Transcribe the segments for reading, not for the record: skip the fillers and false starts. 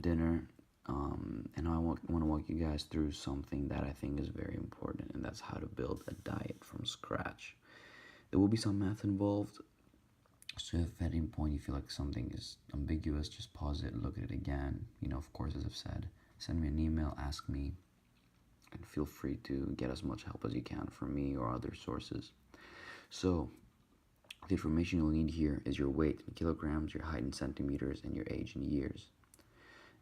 dinner, and I want to walk you guys through something that I think is very important, and that's how to build a diet from scratch. There will be some math involved, so if at any point you feel like something is ambiguous, just pause it, look at it again. Of course, as I've said, send me an email, ask me, and feel free to get as much help as you can from me or other sources. So, the information you'll need here is your weight in kilograms, your height in centimeters, and your age in years.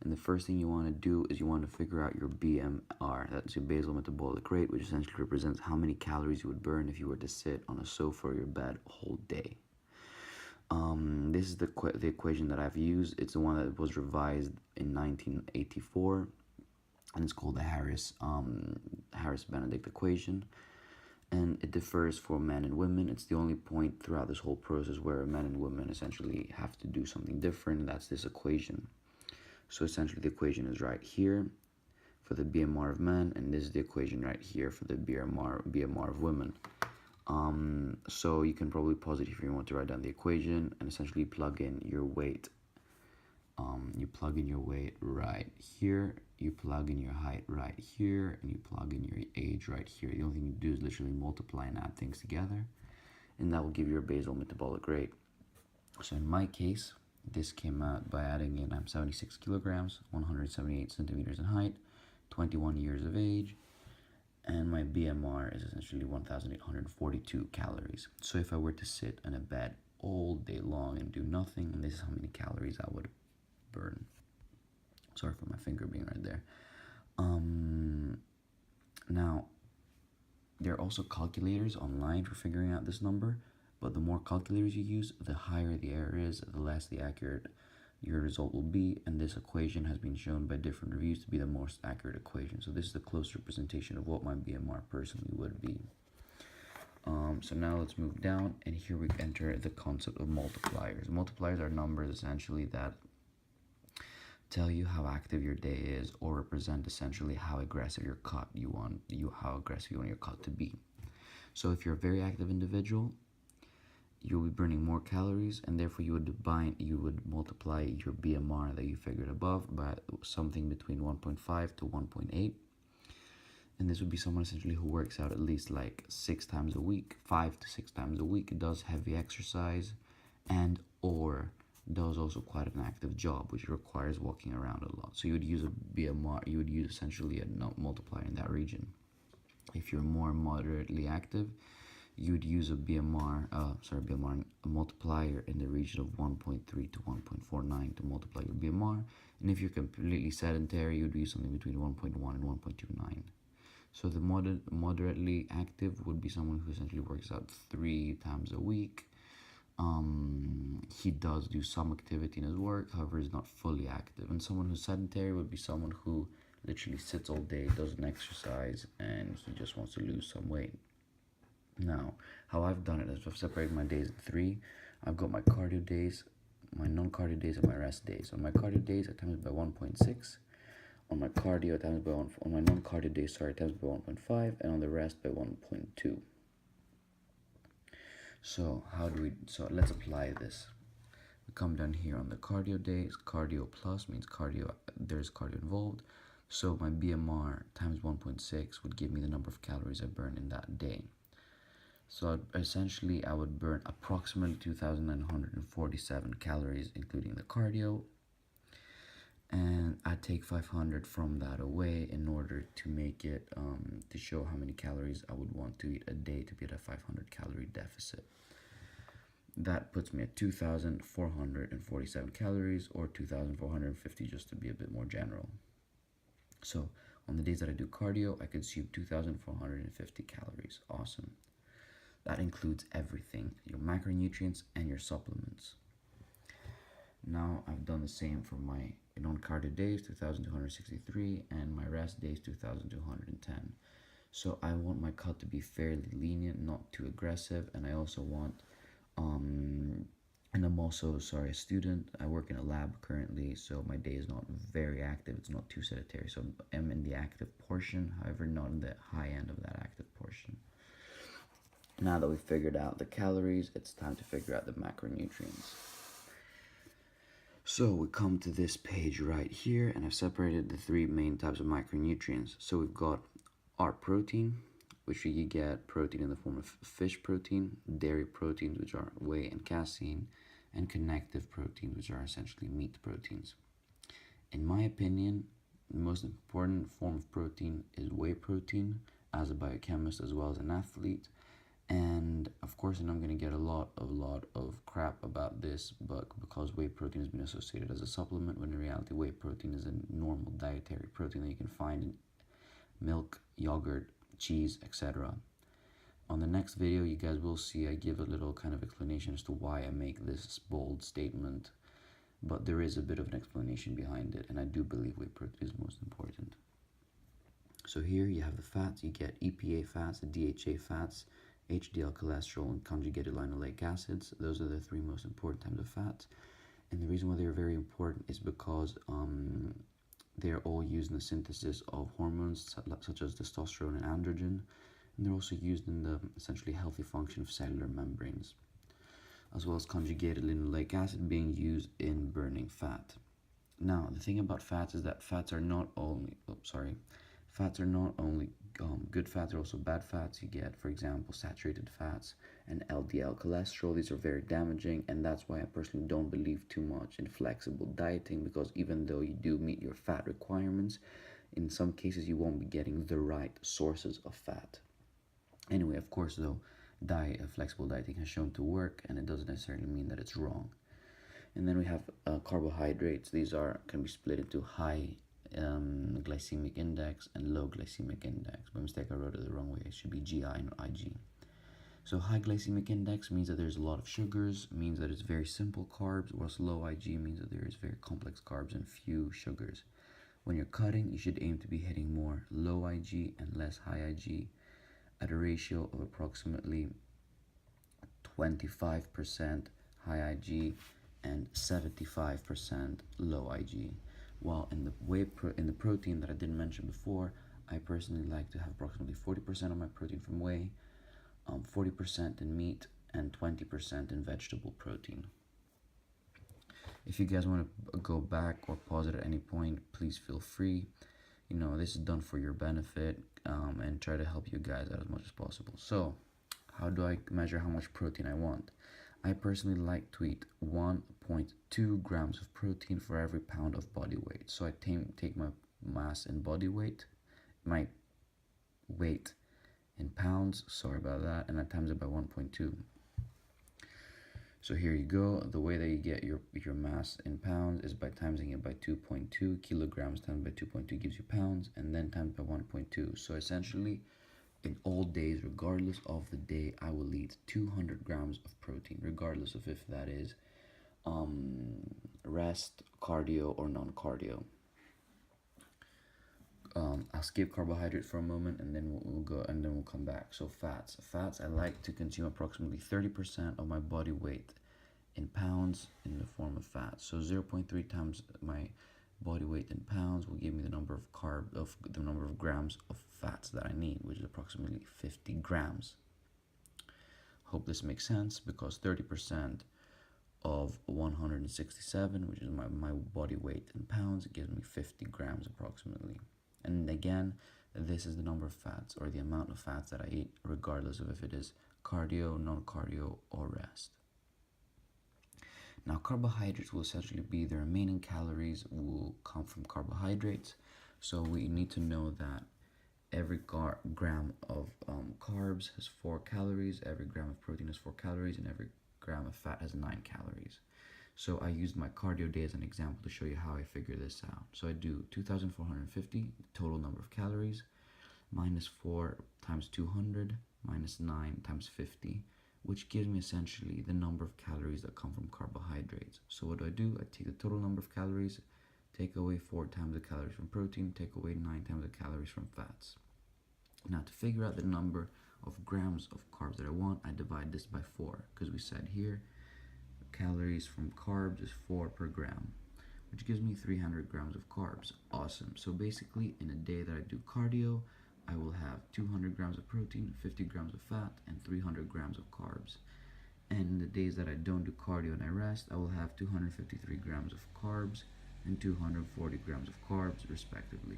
And the first thing you want to do is you want to figure out your BMR. That's your basal metabolic rate, which essentially represents how many calories you would burn if you were to sit on a sofa or your bed a whole day. This is the equation that I've used. It's the one that was revised in 1984, and it's called the Harris-Benedict equation. And it differs for men and women. It's the only point throughout this whole process where men and women essentially have to do something different, and that's this equation. So essentially the equation is right here for the BMR of men, and this is the equation right here for the BMR of women. So you can probably pause it if you want to write down the equation, and essentially plug in your weight. You plug in your weight right here, you plug in your height right here, and you plug in your age right here. The only thing you do is literally multiply and add things together, and that will give you your basal metabolic rate. So in my case, this came out by adding in I'm 76 kilograms, 178 centimeters in height, 21 years of age, and my BMR is essentially 1,842 calories. So if I were to sit in a bed all day long and do nothing, and this is how many calories I would burn. Sorry for my finger being right there. Now, there are also calculators online for figuring out this number, but the more calculators you use, the higher the error is, the less the accurate your result will be, and this equation has been shown by different reviews to be the most accurate equation. So this is the close representation of what my BMR personally would be. So now let's move down, and here we enter the concept of multipliers. Multipliers are numbers essentially that tell you how active your day is, or represent essentially how aggressive your cut you want your cut to be. So if you're a very active individual, you'll be burning more calories, and therefore you would multiply your BMR that you figured above by something between 1.5 to 1.8. And this would be someone essentially who works out at least like 6 times a week, 5 to 6 times a week, does heavy exercise, and or does also quite an active job, which requires walking around a lot. So you would use a BMR, you would use essentially a multiplier in that region. If you're more moderately active, you'd use a a multiplier in the region of 1.3 to 1.49 to multiply your BMR. And if you're completely sedentary, you'd use something between 1.1 and 1.29. So the moderately active would be someone who essentially works out 3 times a week. He does do some activity in his work, however is not fully active. And someone who's sedentary would be someone who literally sits all day, doesn't exercise, and he just wants to lose some weight. Now, how I've done it is I've separated my days in 3. I've got my cardio days, my non-cardio days, and my rest days. On my cardio days, I times by 1.6. On my cardio, I times by on my non-cardio days, I times by 1.5, and on the rest by 1.2. So let's apply this. We come down here on the cardio days. Cardio plus means there's cardio involved. So my BMR times 1.6 would give me the number of calories I burn in that day. So essentially I would burn approximately 2,947 calories, including the cardio. And I take 500 from that away in order to make it, to show how many calories I would want to eat a day to be at a 500 calorie deficit. That puts me at 2,447 calories, or 2,450 just to be a bit more general. So on the days that I do cardio, I consume 2,450 calories. Awesome. That includes everything, your macronutrients and your supplements. Now I've done the same for my non-cardio days, 2,263, and my rest days, 2,210. So I want my cut to be fairly lenient, not too aggressive, and I also want, and I'm also, a student. I work in a lab currently, so my day is not very active, it's not too sedentary, so I'm in the active portion, however not in the high end of that active portion. Now that we've figured out the calories, it's time to figure out the macronutrients. So we come to this page right here, and I've separated the three main types of micronutrients. So we've got our protein, which you get protein in the form of fish protein, dairy proteins, which are whey and casein, and connective proteins, which are essentially meat proteins. In my opinion, the most important form of protein is whey protein, as a biochemist as well as an athlete. And of course, and I'm going to get a lot of crap about this, but because whey protein has been associated as a supplement, when in reality whey protein is a normal dietary protein that you can find in milk, yogurt, cheese, etc. On the next video, you guys will see I give a little kind of explanation as to why I make this bold statement, but there is a bit of an explanation behind it, and I do believe whey protein is most important. So here you have the fats. You get EPA fats, the DHA fats, HDL cholesterol, and conjugated linoleic acids. Those are the three most important types of fats. And the reason why they're very important is because they're all used in the synthesis of hormones such as testosterone and androgen. And they're also used in the essentially healthy function of cellular membranes, as well as conjugated linoleic acid being used in burning fat. Now, the thing about fats is that fats are not only good fats, are also bad fats. You get, for example, saturated fats and LDL cholesterol. These are very damaging, and that's why I personally don't believe too much in flexible dieting, because even though you do meet your fat requirements, in some cases you won't be getting the right sources of fat. Anyway, of course, though, flexible dieting has shown to work, and it doesn't necessarily mean that it's wrong. And then we have carbohydrates. These can be split into high glycemic index and low glycemic index. By mistake, I wrote it the wrong way. It should be GI and IG. So high glycemic index means that there's a lot of sugars, means that it's very simple carbs, whilst low IG means that there is very complex carbs and few sugars. When you're cutting, you should aim to be hitting more low IG and less high IG at a ratio of approximately 25% high IG and 75% low IG. While in the protein that I didn't mention before, I personally like to have approximately 40% of my protein from whey, 40% in meat, and 20% in vegetable protein. If you guys want to go back or pause it at any point, please feel free. This is done for your benefit, and try to help you guys out as much as possible. So, how do I measure how much protein I want? I personally like to eat 1.2 grams of protein for every pound of body weight. So I take my mass in body weight, my weight in pounds, sorry about that, and I times it by 1.2. So here you go. The way that you get your mass in pounds is by timesing it by 2.2. Kilograms times by 2.2 gives you pounds, and then times by 1.2. So essentially, in all days, regardless of the day, I will eat 200 grams of protein, regardless of if that is rest, cardio, or non-cardio. I'll skip carbohydrates for a moment, and then we'll come back. So fats, I like to consume approximately 30% of my body weight in pounds in the form of fat. So 0.3 times my body weight in pounds will give me the number of grams of fats that I need, which is approximately 50 grams. Hope this makes sense, because 30% of 167, which is my body weight in pounds, gives me 50 grams approximately. And again, this is the number of fats, or the amount of fats that I eat, regardless of if it is cardio, non-cardio, or rest. Now, carbohydrates will essentially be the remaining calories will come from carbohydrates. So we need to know that every gram of carbs has 4 calories, every gram of protein has 4 calories, and every gram of fat has 9 calories. So I used my cardio day as an example to show you how I figure this out. So I do 2,450, total number of calories, minus 4 times 200, minus 9 times 50, which gives me essentially the number of calories that come from carbohydrates. So what do? I take the total number of calories, take away 4 times the calories from protein, take away 9 times the calories from fats. Now, to figure out the number of grams of carbs that I want, I divide this by 4, because we said here calories from carbs is 4 per gram, which gives me 300 grams of carbs. Awesome. So basically, in a day that I do cardio, I will have 200 grams of protein, 50 grams of fat, and 300 grams of carbs. And the days that I don't do cardio and I rest, I will have 253 grams of carbs and 240 grams of carbs respectively.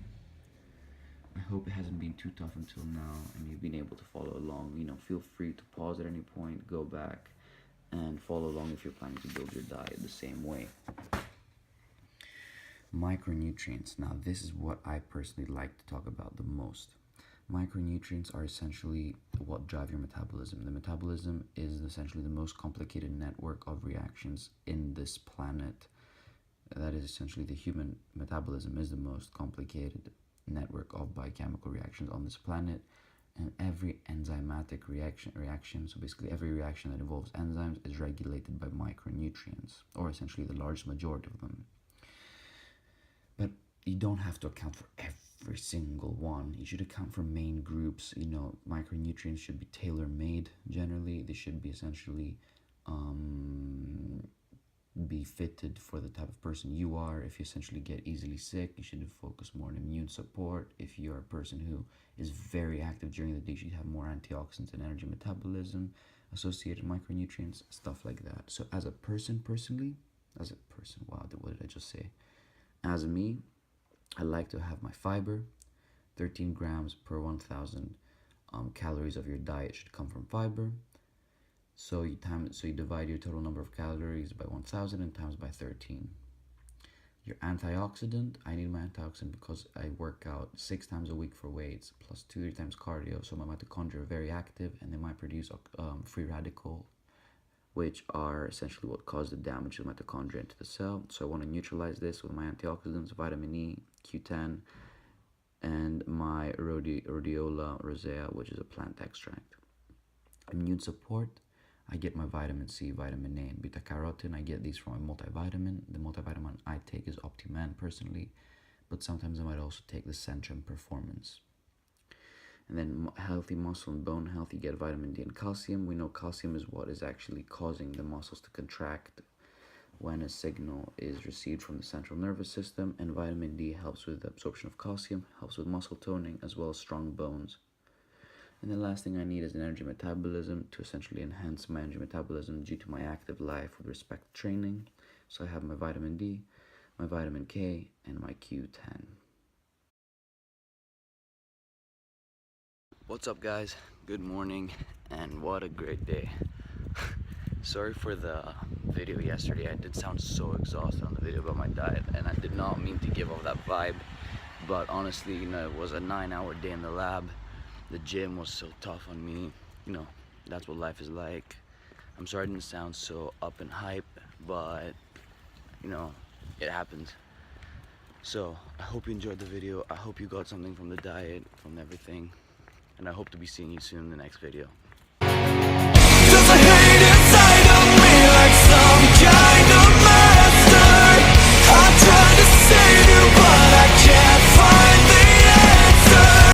I hope it hasn't been too tough until now and you've been able to follow along. Feel free to pause at any point, go back, and follow along if you're planning to build your diet the same way. Micronutrients. Now, this is what I personally like to talk about the most. Micronutrients are essentially what drive your metabolism. The metabolism is essentially the most complicated network of reactions in this planet. That is essentially the human metabolism is the most complicated network of biochemical reactions on this planet, and every enzymatic reaction, so basically every reaction that involves enzymes is regulated by micronutrients, or essentially the large majority of them. But you don't have to account for every single one. You should account for main groups. Micronutrients should be tailor-made generally. They should be essentially be fitted for the type of person you are. If you essentially get easily sick, you should focus more on immune support. If you're a person who is very active during the day, you should have more antioxidants and energy metabolism, associated micronutrients, stuff like that. So as a person, wow, what did I just say? As me, I like to have my fiber. 13 grams per 1,000 calories of your diet should come from fiber. So you divide your total number of calories by 1,000 and times by 13. Your antioxidant, I need my antioxidant because I work out 6 times a week for weights, plus 2 times cardio, so my mitochondria are very active and they might produce free radical, which are essentially what cause the damage to the mitochondria into the cell. So I want to neutralize this with my antioxidants, vitamin E, Q10, and my rhodiola rosea, which is a plant extract. Immune support, I get my vitamin C, vitamin A, and beta carotene. I get these from a multivitamin. The multivitamin I take is Optiman personally, but sometimes I might also take the Centrum Performance. And then healthy muscle and bone health, you get vitamin D and calcium. We know calcium is what is actually causing the muscles to contract when a signal is received from the central nervous system, and vitamin D helps with the absorption of calcium, helps with muscle toning, as well as strong bones. And the last thing I need is an energy metabolism to essentially enhance my energy metabolism due to my active life with respect to training. So I have my vitamin D, my vitamin K, and my Q10. What's up, guys? Good morning, and what a great day. Sorry for the video yesterday. I did sound so exhausted on the video about my diet, and I did not mean to give off that vibe. But honestly, it was a 9-hour day in the lab. The gym was so tough on me. That's what life is like. I'm sorry I didn't sound so up and hype, but it happens. So I hope you enjoyed the video. I hope you got something from the diet, from everything. And I hope to be seeing you soon in the next video.